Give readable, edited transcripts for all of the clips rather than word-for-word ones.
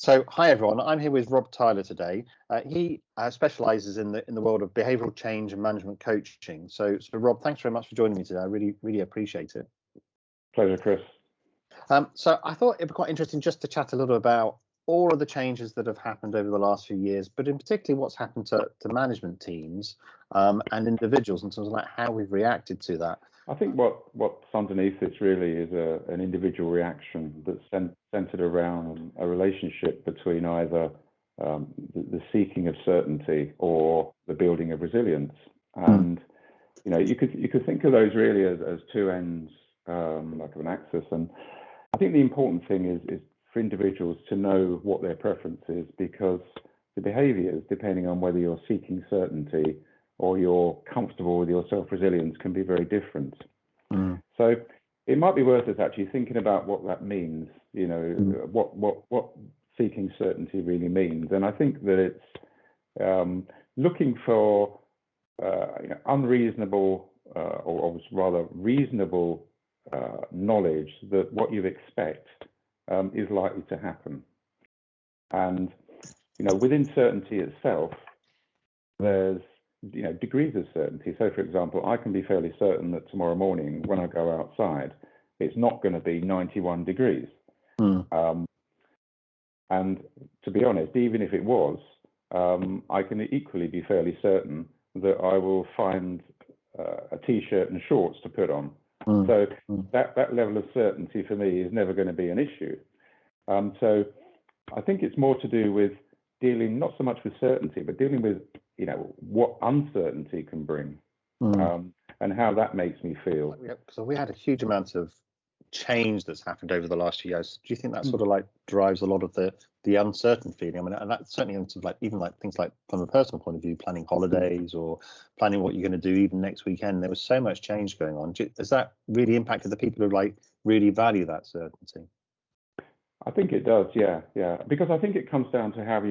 So, hi everyone. I'm here with Rob Tyler today. He specialises in the world of behavioural change and management coaching. So Rob, thanks very much for joining me today. I really appreciate it. Pleasure, Chris. So I thought it'd be quite interesting just to chat a little about all of the changes that have happened over the last few years, but in particular what's happened to management teams and individuals in terms of like how we've reacted to that. I think what's underneath this really is an individual reaction that's centered around a relationship between either the seeking of certainty or the building of resilience. And you could think of those really as two ends, like of an axis. And I think the important thing is for individuals to know what their preference is, because the behaviours, depending on whether you're seeking certainty or you're comfortable with your self-resilience, can be very different. So it might be worth us actually thinking about what that means, what seeking certainty really means. And I think that it's looking for unreasonable or rather reasonable knowledge that what you expect is likely to happen. And within certainty itself, there's degrees of certainty. So, for example, I can be fairly certain that tomorrow morning when I go outside, it's not going to be 91 degrees. And to be honest, even if it was, I can equally be fairly certain that I will find a t-shirt and shorts to put on. So that level of certainty for me is never going to be an issue. So I think it's more to do with dealing not so much with certainty, but dealing with what uncertainty can bring, and how that makes me feel. So we had a huge amount of change that's happened over the last few years. Do you think that sort of like drives a lot of the uncertain feeling? I mean, and that's certainly sort of like even like things like from a personal point of view, planning holidays or planning what you're going to do even next weekend. There was so much change going on. Has that really impacted the people who like really value that certainty? I think it does, yeah, because I think it comes down to how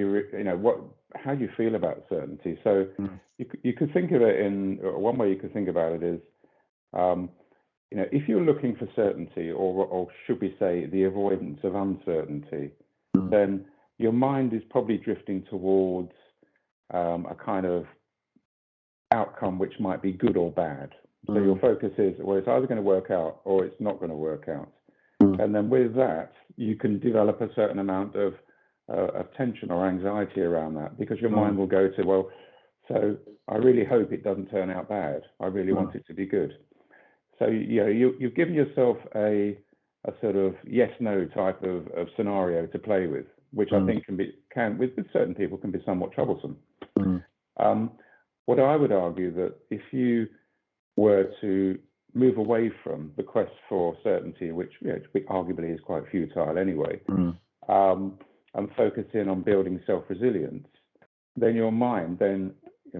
how you feel about certainty. So you could think of it in one way. You could think about it is, if you're looking for certainty, or should we say, the avoidance of uncertainty, then your mind is probably drifting towards a kind of outcome which might be good or bad. So your focus is, well, it's either going to work out or it's not going to work out. And then with that, you can develop a certain amount of tension or anxiety around that, because your mind will go to, well, so I really hope it doesn't turn out bad. I really want it to be good. So you've given yourself a sort of yes/no type of scenario to play with, which I think with certain people can be somewhat troublesome. What I would argue that if you were to move away from the quest for certainty, which arguably is quite futile anyway, and focus in on building self-resilience, then your mind then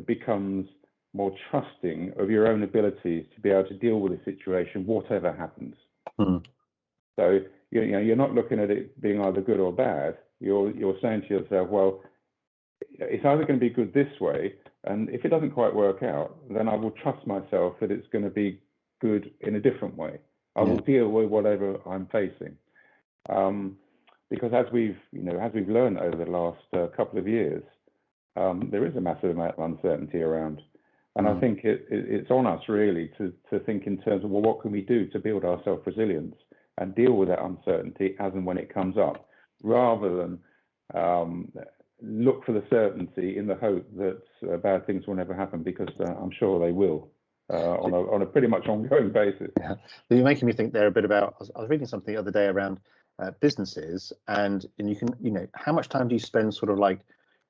becomes more trusting of your own abilities to be able to deal with a situation, whatever happens. So you're not looking at it being either good or bad. You're saying to yourself, well, it's either going to be good this way, and if it doesn't quite work out, then I will trust myself that it's going to be good in a different way. I will deal with whatever I'm facing, because as we've learned over the last couple of years, there is a massive amount of uncertainty around, and I think it's on us really to think in terms of, well, what can we do to build our self-resilience and deal with that uncertainty as and when it comes up, rather than look for the certainty in the hope that bad things will never happen, because I'm sure they will. On a pretty much ongoing basis. Yeah, so you're making me think there a bit about. I was reading something the other day around businesses, and you can, how much time do you spend sort of like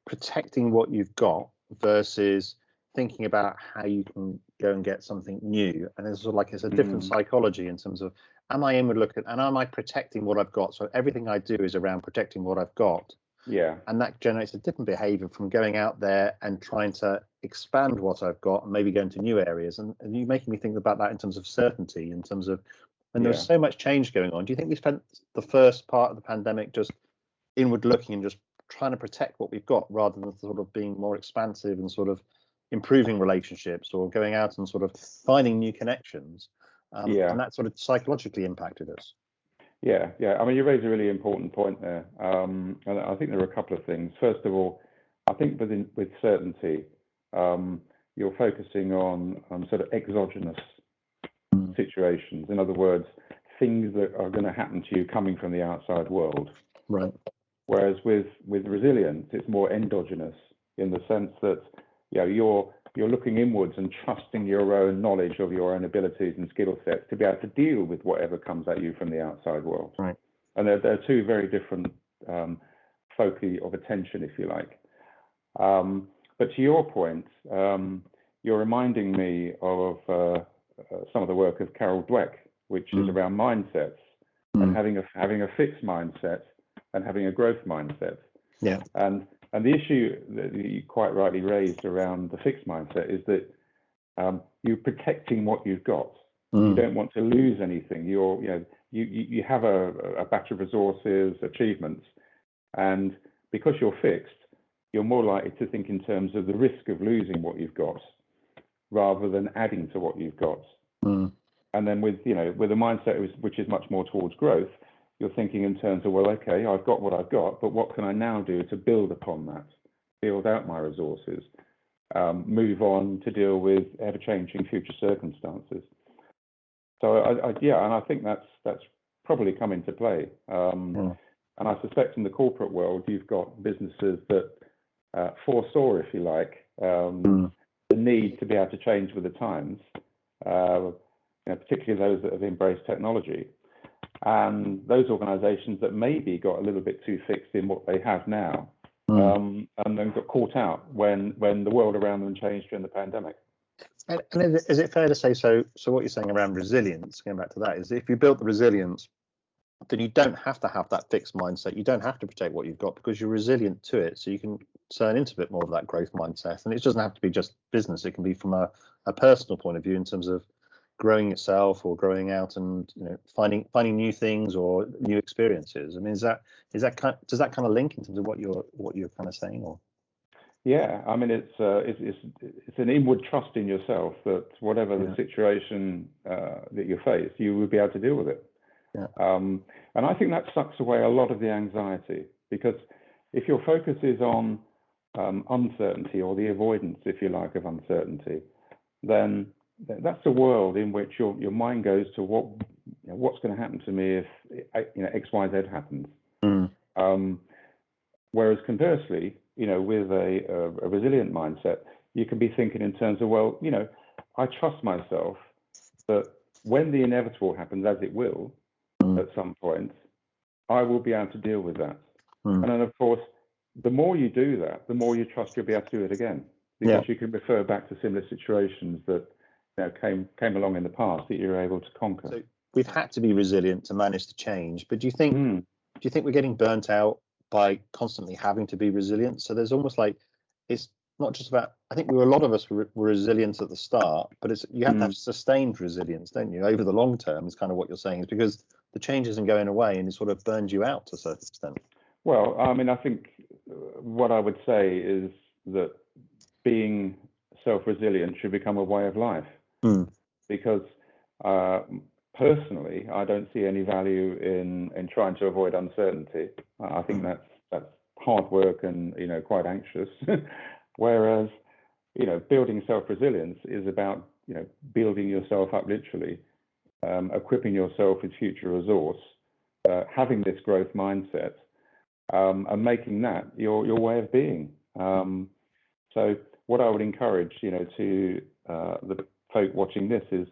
protecting what you've got versus thinking about how you can go and get something new? And it's sort of like it's a different psychology in terms of, am I inward looking and am I protecting what I've got? So everything I do is around protecting what I've got. Yeah. And that generates a different behavior from going out there and trying to expand what I've got and maybe go into new areas. And you're making me think about that in terms of certainty, in terms of, and there's so much change going on. Do you think we spent the first part of the pandemic just inward looking and just trying to protect what we've got, rather than sort of being more expansive and sort of improving relationships or going out and sort of finding new connections? And that sort of psychologically impacted us. Yeah. I mean, you raise a really important point there, and I think there are a couple of things. First of all, I think with certainty, you're focusing on sort of exogenous situations. In other words, things that are going to happen to you coming from the outside world. Right. Whereas with resilience, it's more endogenous in the sense that you're looking inwards and trusting your own knowledge of your own abilities and skill sets to be able to deal with whatever comes at you from the outside world. Right. And they're two very different foci of attention, if you like. But to your point, you're reminding me of some of the work of Carol Dweck, which is around mindsets and having a fixed mindset and having a growth mindset. Yeah. And the issue that you quite rightly raised around the fixed mindset is that you're protecting what you've got. You don't want to lose anything. You have a batch of resources, achievements, and because you're fixed, you're more likely to think in terms of the risk of losing what you've got rather than adding to what you've got. And then with a mindset which is much more towards growth, you're thinking in terms of, well, okay, I've got what I've got, but what can I now do to build upon that, build out my resources, move on to deal with ever-changing future circumstances. So and I think that's probably come into play. And I suspect in the corporate world, you've got businesses that foresaw, if you like, the need to be able to change with the times, particularly those that have embraced technology. And those organizations that maybe got a little bit too fixed in what they have now, and then got caught out when the world around them changed during the pandemic. And is it fair to say, so what you're saying around resilience, going back to that, is if you built the resilience, then you don't have to have that fixed mindset. You don't have to protect what you've got because you're resilient to it. So you can turn into a bit more of that growth mindset. And it doesn't have to be just business. It can be from a personal point of view in terms of growing yourself or growing out and finding new things or new experiences. I mean, does that kind of link in terms of what you're kind of saying? Or yeah, I mean, it's an inward trust in yourself that whatever the situation that you face, you will be able to deal with it. Yeah. And I think that sucks away a lot of the anxiety, because if your focus is on uncertainty or the avoidance, if you like, of uncertainty, then that's a world in which your mind goes to what's going to happen to me if X, Y, Z happens. Whereas conversely, with a resilient mindset, you can be thinking in terms of, well, I trust myself that when the inevitable happens, as it will at some point, I will be able to deal with that. And then, of course, the more you do that, the more you trust you'll be able to do it again, because you can refer back to similar situations that came along in the past that you're able to conquer. So we've had to be resilient to manage to change, but do you think we're getting burnt out by constantly having to be resilient? So there's almost like, it's not just about, I think a lot of us were resilient at the start, but you have to have sustained resilience, don't you, over the long term, is kind of what you're saying, is because the change isn't going away and it sort of burns you out to a certain extent. Well, I mean, I think what I would say is that being self-resilient should become a way of life. Because personally, I don't see any value in trying to avoid uncertainty. I think that's hard work and quite anxious. Whereas building self-resilience is about building yourself up literally, equipping yourself with future resource, having this growth mindset, and making that your way of being. So what I would encourage to the folk watching this is,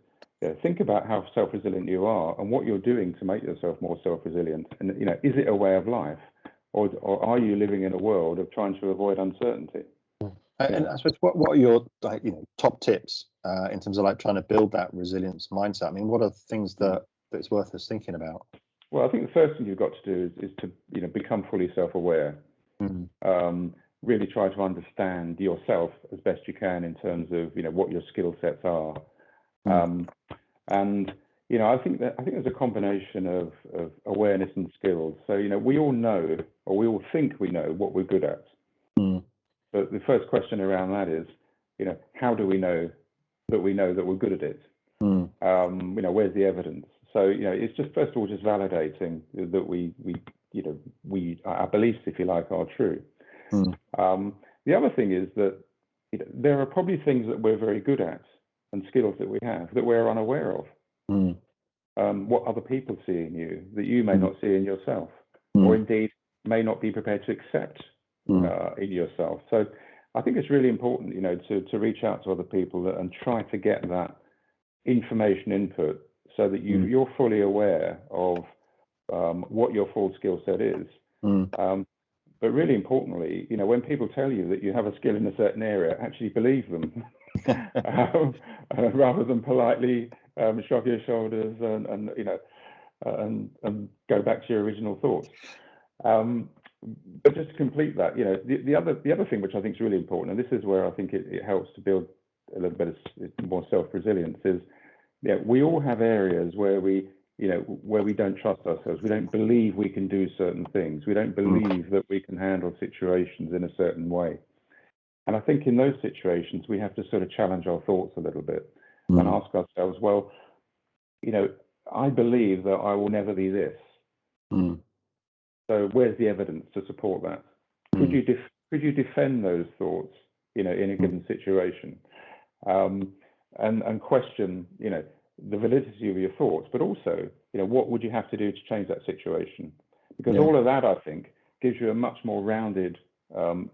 think about how self-resilient you are and what you're doing to make yourself more self-resilient. And is it a way of life, or are you living in a world of trying to avoid uncertainty? And I suppose what are your top tips in terms of trying to build that resilience mindset? I mean, what are things that it's worth us thinking about? Well, I think the first thing you've got to do is to become fully self-aware. Really try to understand yourself as best you can in terms of what your skill sets are. And I think there's a combination of awareness and skills. So we all know, or we all think we know what we're good at. But the first question around that is, how do we know that we're good at it? Where's the evidence? So, it's just, first of all, just validating that we our beliefs, if you like, are true. The other thing is that there are probably things that we're very good at and skills that we have that we're unaware of. What other people see in you that you may not see in yourself, or indeed may not be prepared to accept in yourself. So I think it's really important, to reach out to other people and try to get that information input so that you're fully aware of what your full skill set is. But really importantly, when people tell you that you have a skill in a certain area, actually believe them, rather than politely shrug your shoulders and go back to your original thoughts. But just to complete that, the other thing which I think is really important, and this is where I think it helps to build a little bit of more self-resilience, is we all have areas where we don't trust ourselves. We don't believe we can do certain things. We don't believe that we can handle situations in a certain way. And I think in those situations, we have to sort of challenge our thoughts a little bit and ask ourselves, well, I believe that I will never be this. So where's the evidence to support that? Could you defend those thoughts, in a given situation, and question, the validity of your thoughts, but also, what would you have to do to change that situation? Because all of that, I think, gives you a much more rounded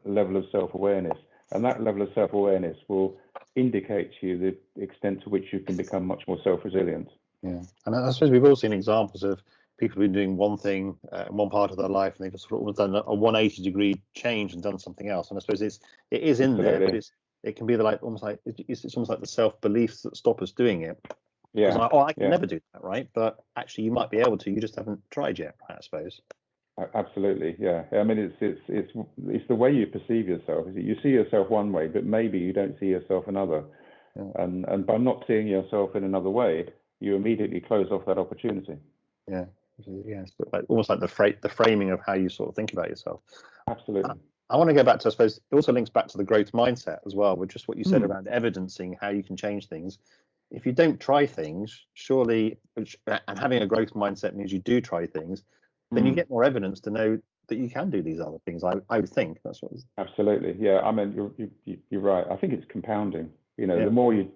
level of self-awareness, and that level of self-awareness will indicate to you the extent to which you can become much more self-resilient. Yeah, and I suppose we've all seen examples of people who've been doing one thing in one part of their life, and they've sort of almost done a 180-degree change and done something else. And I suppose it is in there, but it can be almost like the self-beliefs that stop us doing it. Yeah. I can never do that, right? But actually, you might be able to. You just haven't tried yet, right? I suppose. Absolutely, yeah. I mean, it's the way you perceive yourself. You see yourself one way, but maybe you don't see yourself another. Yeah. And by not seeing yourself in another way, you immediately close off that opportunity. Yeah, it's almost like the framing of how you sort of think about yourself. Absolutely. I want to go back to, I suppose, it also links back to the growth mindset as well, with just what you said around evidencing how you can change things. If you don't try things, surely, and having a growth mindset means you do try things, then you get more evidence to know that you can do these other things. I would think that's what. Absolutely, yeah. I mean, you're right. I think it's compounding. The more you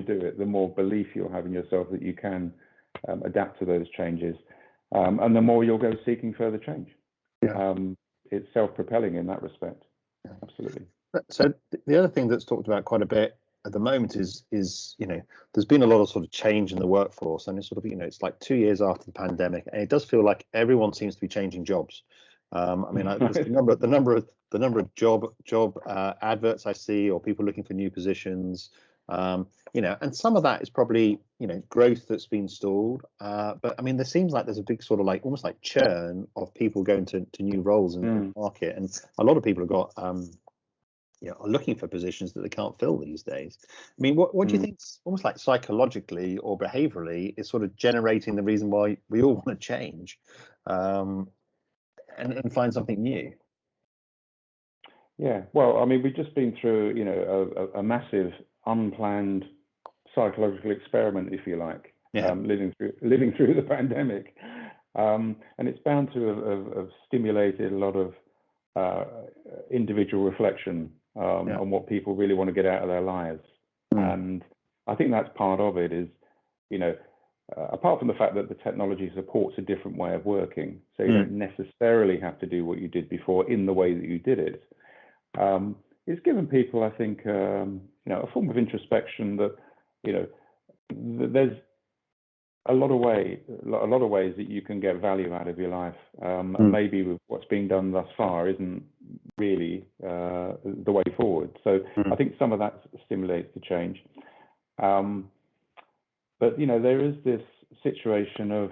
do it, the more belief you'll have in yourself that you can adapt to those changes, and the more you'll go seeking further change. Yeah. It's self-propelling in that respect. Yeah, absolutely. So the other thing that's talked about quite a bit at the moment is there's been a lot of sort of change in the workforce, and it's sort of it's like 2 years after the pandemic, and it does feel like everyone seems to be changing jobs. I mean, the number of job adverts I see, or people looking for new positions, and some of that is probably growth that's been stalled. But I mean, there seems like there's a big sort of almost like churn of people going to new roles in the market, and a lot of people have got are looking for positions that they can't fill these days. I mean, what do you think, almost like psychologically or behaviorally, is sort of generating the reason why we all want to change and find something new? Yeah, well, I mean, we've just been through, a massive unplanned psychological experiment, if you like, living through the pandemic, and it's bound to have stimulated a lot of individual reflection on what people really want to get out of their lives. And I think that's part of it is, apart from the fact that the technology supports a different way of working, so you don't necessarily have to do what you did before in the way that you did it. It's given people, I think, a form of introspection that, there's a lot of ways that you can get value out of your life, and maybe with what's being done thus far isn't really the way forward. So I think some of that stimulates the change. But there is this situation of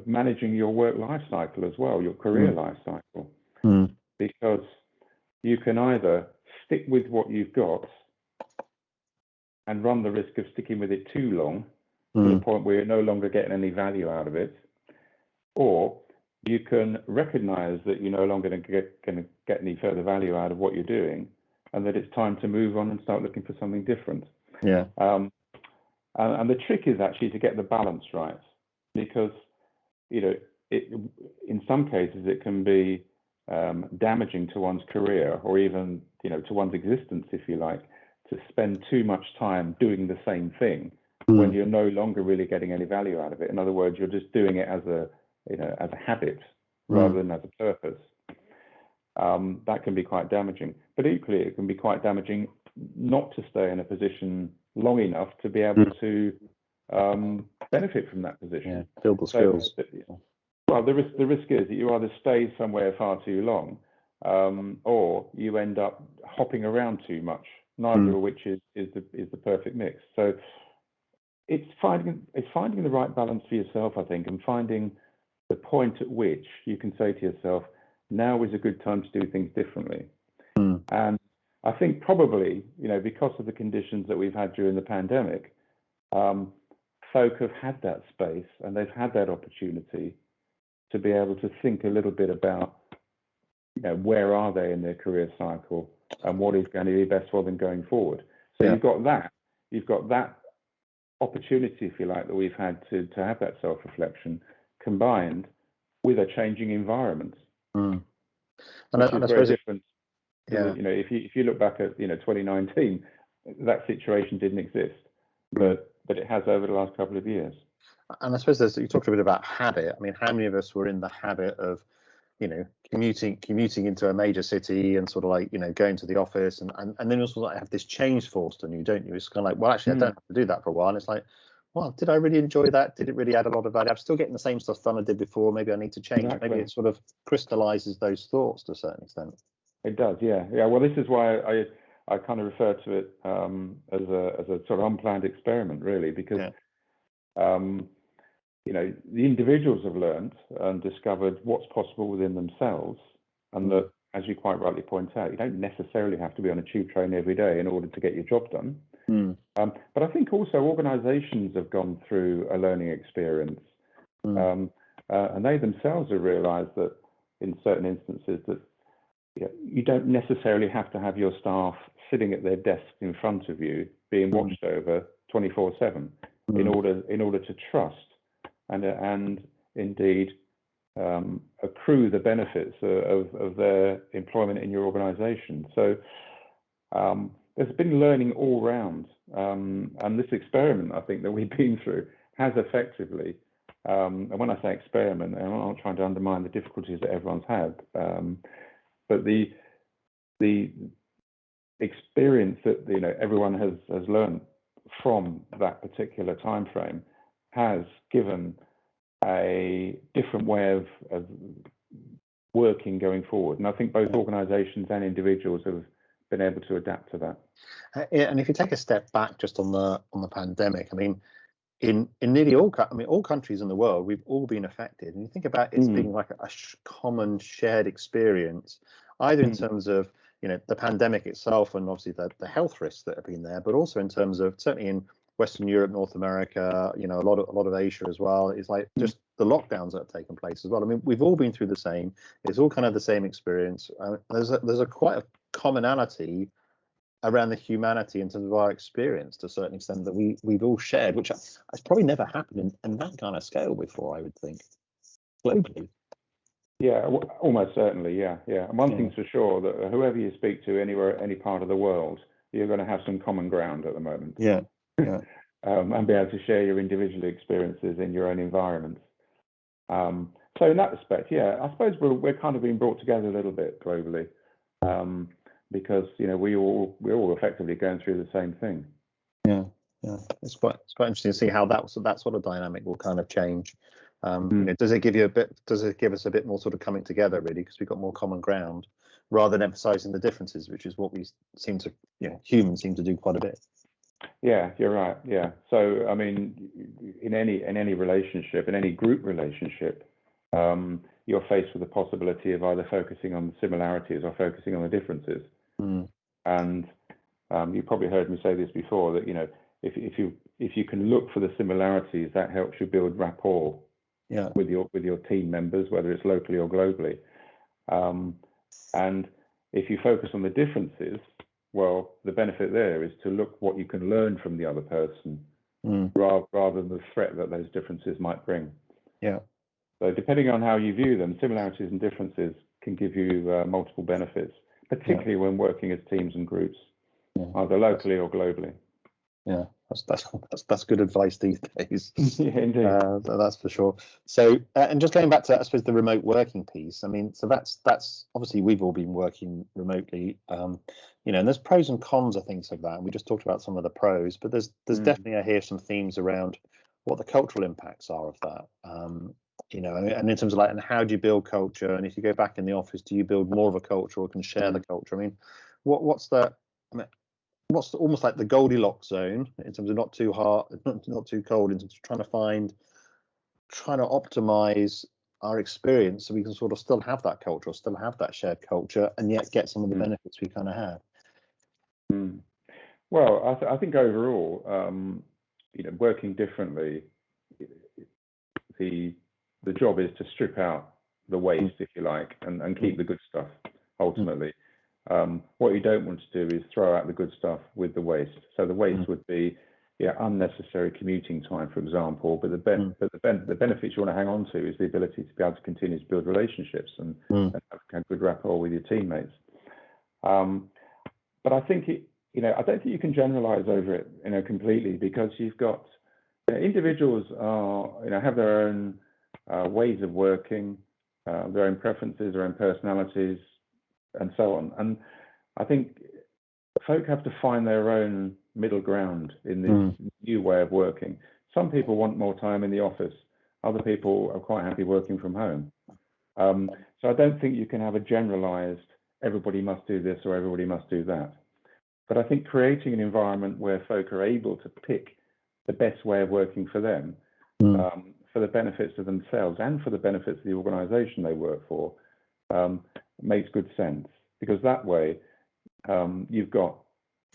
managing your work life cycle as well, your career life cycle, because you can either stick with what you've got and run the risk of sticking with it too long, to the point where you're no longer getting any value out of it, or you can recognize that you're no longer going to get any further value out of what you're doing, and that it's time to move on and start looking for something different. And the trick is actually to get the balance right. because in some cases it can be damaging to one's career, or even to one's existence, if you like, to spend too much time doing the same thing when you're no longer really getting any value out of it. In other words, you're just doing it as a habit rather than as a purpose. That can be quite damaging. But equally, it can be quite damaging not to stay in a position long enough to be able to benefit from that position. Yeah, build the skills. Well, the risk is that you either stay somewhere far too long, or you end up hopping around too much. Neither of which is the perfect mix. So it's finding the right balance for yourself, I think, and finding the point at which you can say to yourself, now is a good time to do things differently. And I think probably, because of the conditions that we've had during the pandemic, folk have had that space and they've had that opportunity to be able to think a little bit about, where are they in their career cycle and what is going to be best for them going forward. So you've got that opportunity, if you like, that we've had to have that self-reflection combined with a changing environment, and which is very different. If you look back at 2019, that situation didn't exist, but it has over the last couple of years. And I suppose you talked a bit about habit. I mean, how many of us were in the habit of commuting into a major city and sort of like going to the office and then also like have this change forced on you, don't you? It's kind of like, well, actually I don't have to do that for a while, and it's like, well, did I really enjoy that? Did it really add a lot of value? I'm still getting the same stuff done I did before. Maybe I need to change. Exactly. Maybe it sort of crystallizes those thoughts to a certain extent. It does, yeah. Well, this is why I kind of refer to it as a sort of unplanned experiment, really, because the individuals have learned and discovered what's possible within themselves, and that, as you quite rightly point out, you don't necessarily have to be on a tube train every day in order to get your job done. But I think also organizations have gone through a learning experience, and they themselves have realized that in certain instances that you don't necessarily have to have your staff sitting at their desks in front of you being watched over 24/7 in order to trust and indeed accrue the benefits of their employment in your organization. So there's been learning all round, and this experiment, I think, that we've been through has effectively, and when I say experiment, and I'm not trying to undermine the difficulties that everyone's had, but the experience that everyone has learned from that particular time frame has given a different way of working going forward, and I think both organisations and individuals have been able to adapt to that. And if you take a step back just on the pandemic, I mean, in nearly all countries in the world, we've all been affected, and you think about it being like a common shared experience, either in terms of the pandemic itself and obviously the health risks that have been there, but also in terms of certainly in Western Europe, North America, a lot of Asia as well. It's like just the lockdowns that have taken place as well. I mean, we've all been through the same. It's all kind of the same experience. There's a quite a commonality around the humanity in terms of our experience to a certain extent that we've all shared, which has probably never happened in that kind of scale before, I would think, globally. Yeah, almost certainly. Yeah. And one thing's for sure, that whoever you speak to anywhere, any part of the world, you're going to have some common ground at the moment. Yeah. And be able to share your individual experiences in your own environments. So in that respect, I suppose we're kind of being brought together a little bit globally, because we're all effectively going through the same thing. Yeah. It's quite interesting to see how that sort of dynamic will kind of change. Does it give us a bit more sort of coming together, really, because we've got more common ground rather than emphasizing the differences, which is what we seem to humans seem to do quite a bit. Yeah, you're right. Yeah. So I mean, in any relationship, in any group relationship, you're faced with the possibility of either focusing on the similarities or focusing on the differences. And you probably heard me say this before, that if you can look for the similarities, that helps you build rapport with your team members, whether it's locally or globally. And if you focus on the differences, well, the benefit there is to look what you can learn from the other person, rather than the threat that those differences might bring. Yeah. So depending on how you view them, similarities and differences can give you multiple benefits, particularly when working as teams and groups, either locally or globally. Yeah, that's good advice these days. Yeah, indeed. That's for sure. So, and just going back to, I suppose, the remote working piece. I mean, so that's obviously we've all been working remotely, and there's pros and cons of things like that. And we just talked about some of the pros, but there's definitely I hear some themes around what the cultural impacts are of that. And in terms of and how do you build culture? And if you go back in the office, do you build more of a culture or can share the culture? I mean, what's the what's almost like the Goldilocks zone in terms of not too hot, not too cold, in terms of trying to optimize our experience so we can sort of still have that culture, or still have that shared culture, and yet get some of the benefits we kind of have. Well, I think overall, working differently, the job is to strip out the waste, if you like, and keep the good stuff ultimately. What you don't want to do is throw out the good stuff with the waste. So the waste would be unnecessary commuting time, for example. But the benefits you want to hang on to is the ability to be able to continue to build relationships and have good rapport with your teammates. But I think I don't think you can generalize over it, completely, because you've got individuals have their own ways of working, their own preferences, their own personalities, and so on. And I think folk have to find their own middle ground in this new way of working. Some people want more time in the office. Other people are quite happy working from home. So I don't think you can have a generalized, everybody must do this or everybody must do that. But I think creating an environment where folk are able to pick the best way of working for them, for the benefits of themselves and for the benefits of the organization they work for, makes good sense, because that way you've got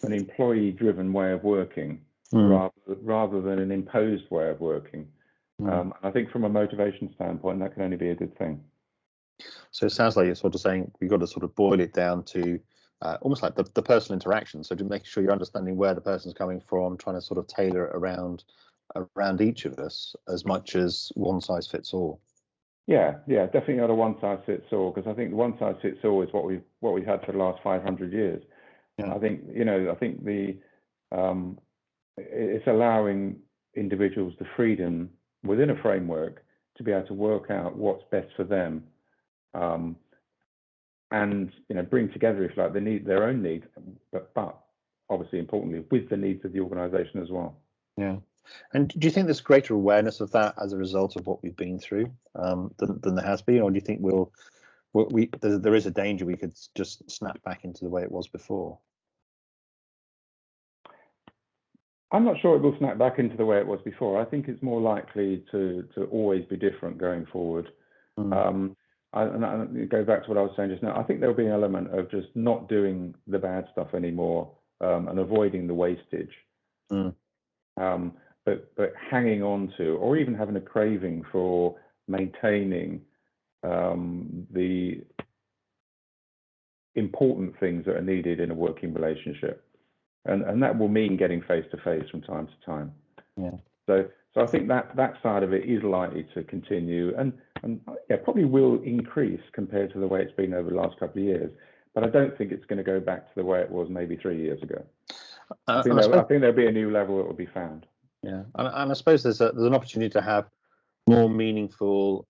an employee-driven way of working rather than an imposed way of working. I think from a motivation standpoint, that can only be a good thing. So it sounds like you're sort of saying we've got to sort of boil it down to almost like the personal interaction. So to make sure you're understanding where the person's coming from, trying to sort of tailor it around each of us as much as one size fits all. Yeah, definitely not a one size fits all, because I think the one size fits all is what we've had for the last 500 years. I think it's allowing individuals the freedom within a framework to be able to work out what's best for them, and bring together, if you like, their own needs, but obviously importantly with the needs of the organisation as well. Yeah. And do you think there's greater awareness of that as a result of what we've been through than there has been, or do you think there is a danger we could just snap back into the way it was before? I'm not sure it will snap back into the way it was before. I think it's more likely to always be different going forward. And go back to what I was saying just now. I think there'll be an element of just not doing the bad stuff anymore, and avoiding the wastage. But hanging on to, or even having a craving for maintaining the important things that are needed in a working relationship, and that will mean getting face to face from time to time. Yeah. So I think that side of it is likely to continue, and probably will increase compared to the way it's been over the last couple of years. But I don't think it's going to go back to the way it was maybe 3 years ago. I think there'll be a new level that will be found. Yeah, and I suppose there's an opportunity to have more meaningful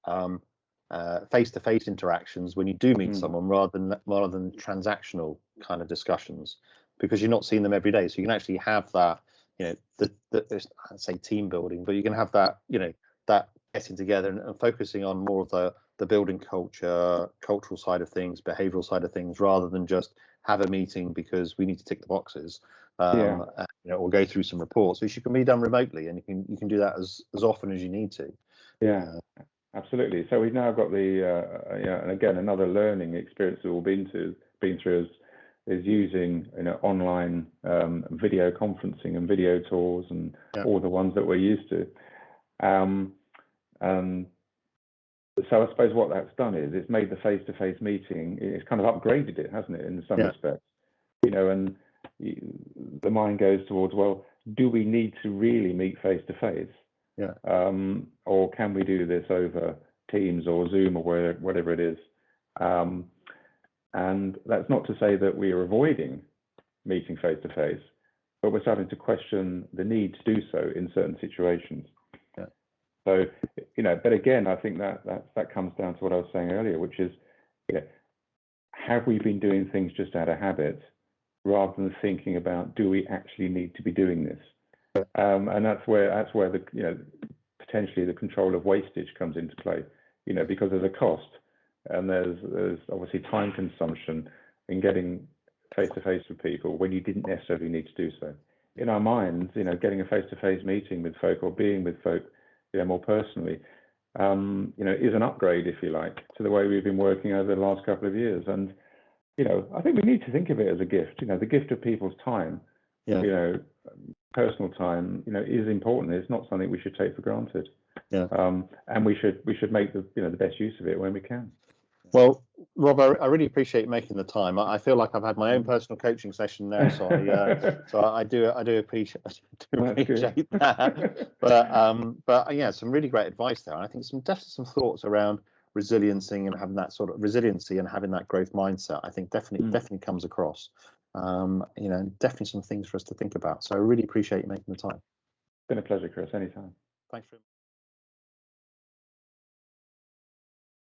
face-to-face interactions when you do meet someone, rather than transactional kind of discussions, because you're not seeing them every day. So you can actually have that, I'd say team building, but you can have that, that getting together and focusing on more of the building cultural side of things, behavioural side of things, rather than just have a meeting because we need to tick the boxes. Or go through some reports, which can be done remotely, and you can do that as often as you need to. Yeah, absolutely. So we've now got and again, another learning experience that we've been through is using online video conferencing and video tours and all the ones that we're used to. So I suppose what that's done is it's made the face-to-face meeting, it's kind of upgraded it, hasn't it, in some respects? And the mind goes towards, well, do we need to really meet face to face? Yeah. Or can we do this over Teams or Zoom or whatever it is? And that's not to say that we are avoiding meeting face to face, but we're starting to question the need to do so in certain situations. Yeah. So, but again, I think that comes down to what I was saying earlier, which is, have we been doing things just out of habit rather than thinking about, do we actually need to be doing this? And that's where the potentially the control of wastage comes into play, because there's a cost and there's obviously time consumption in getting face-to-face with people when you didn't necessarily need to do so. In our minds, getting a face-to-face meeting with folk or being with folk, more personally, is an upgrade, if you like, to the way we've been working over the last couple of years. And, I think we need to think of it as a gift, the gift of people's time, personal time, is important. It's not something we should take for granted. Yeah. And we should make the best use of it when we can. Well, Rob, I really appreciate making the time. I feel like I've had my own personal coaching session now, so I do appreciate that. But yeah, some really great advice there, and I think definitely some thoughts around resiliency and having that sort of resiliency and having that growth mindset. I think definitely comes across. Definitely some things for us to think about. So I really appreciate you making the time. It's been a pleasure, Chris. Anytime. Thanks very much.